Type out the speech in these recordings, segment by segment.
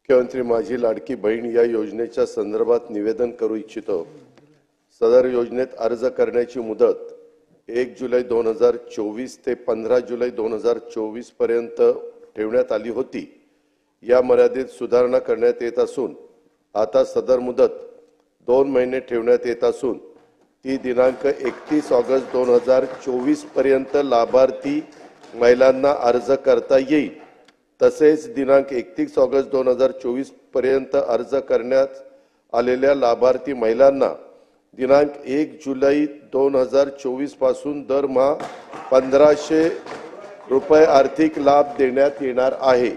मुख्यमंत्री माझी लाडकी बहीण या योजनेच्या संदर्भात निवेदन करू इच्छितो। सदर योजनेत अर्ज करण्याची मुदत 1 जुलै 2024 ते 15 जुलै 2024 पर्यंत ठेवण्यात आली होती। या मर्यादेत सुधारणा करण्यात येत असून आता सदर मुदत 2 महिने ठेवण्यात येत असून ती दिनांक 31 ऑगस्ट 2024 पर्यंत लाभार्थी महिलांना अर्ज करता येईल। तसेच दिनांक 31 ऑगस्ट 2024 पर्यंत अर्ज करण्यात आलेल्या लाभार्थी महिलांना दिनांक 1 जुलै 2024 पासून दरमहा 1500 रुपये आर्थिक लाभ देण्यात येणार आहे।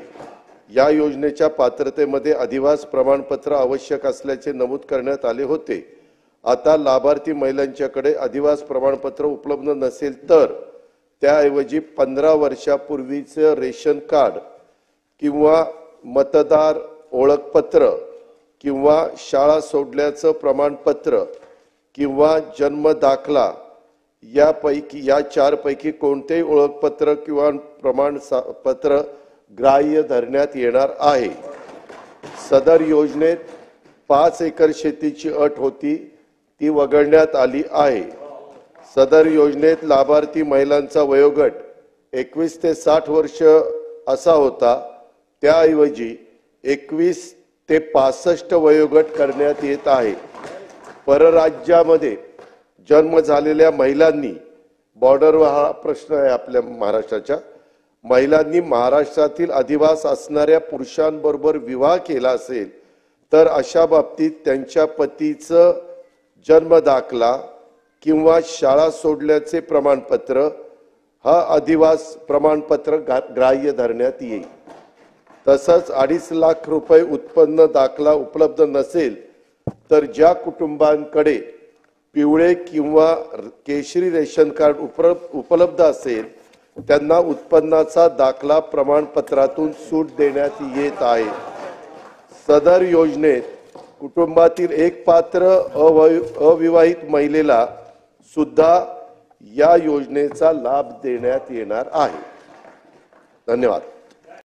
या योजनेच्या पात्रतेमध्ये अधिवास प्रमाणपत्र आवश्यक असल्याचे नमूद करण्यात आले होते। आता लाभार्थी महिलांच्याकडे अधिवास प्रमाणपत्र उपलब्ध नसेल तर त्याऐवजी 15 वर्षापूर्वीचे रेशन कार्ड किंवा मतदार ओळखपत्र किंवा शाळा सोडल्याचं प्रमाणपत्र किंवा जन्म दाखला या 4 पैकी कोणतेही ओळखपत्र किंवा प्रमाणपत्र ग्राह्य धरण्यात येणार आहे। सदर योजनेत 5 एकर शेतीची अट होती ती वगळण्यात आली आहे। सदर योजनेत लाभार्थी महिलांचा वयोगट 21 ते 60 वर्ष असा होता, त्याऐवजी 21 ते 65 वयोगट करण्यात येत आहे। परराज्यामध्ये जन्म झालेल्या महिलांनी बॉर्डरवर हा प्रश्न आहे आपल्या महाराष्ट्राच्या महिलांनी महाराष्ट्रातील अधिवास असणाऱ्या पुरुषांबरोबर विवाह केला असेल तर अशा बाबतीत त्यांच्या पतीचं जन्म दाखला किंवा शाळा सोडल्याचे प्रमाणपत्र हा अधिवास प्रमाणपत्र ग्राह्य धरण्यात येईल। तसंच 2.5 लाख रुपये उत्पन्न दाखला उपलब्ध नसेल तर ज्या कुटुंबांकडे पिवळे किंवा केशरी रेशन कार्ड उपलब्ध असेल त्यांना उत्पन्नाचा दाखला प्रमाणपत्रातून सूट देण्यात येत आहे। सदर योजनेत कुटुंबातील एक पात्र अविवाहित महिलेला सुद्धा या योजनेचा लाभ देण्यात येणार आहे। धन्यवाद।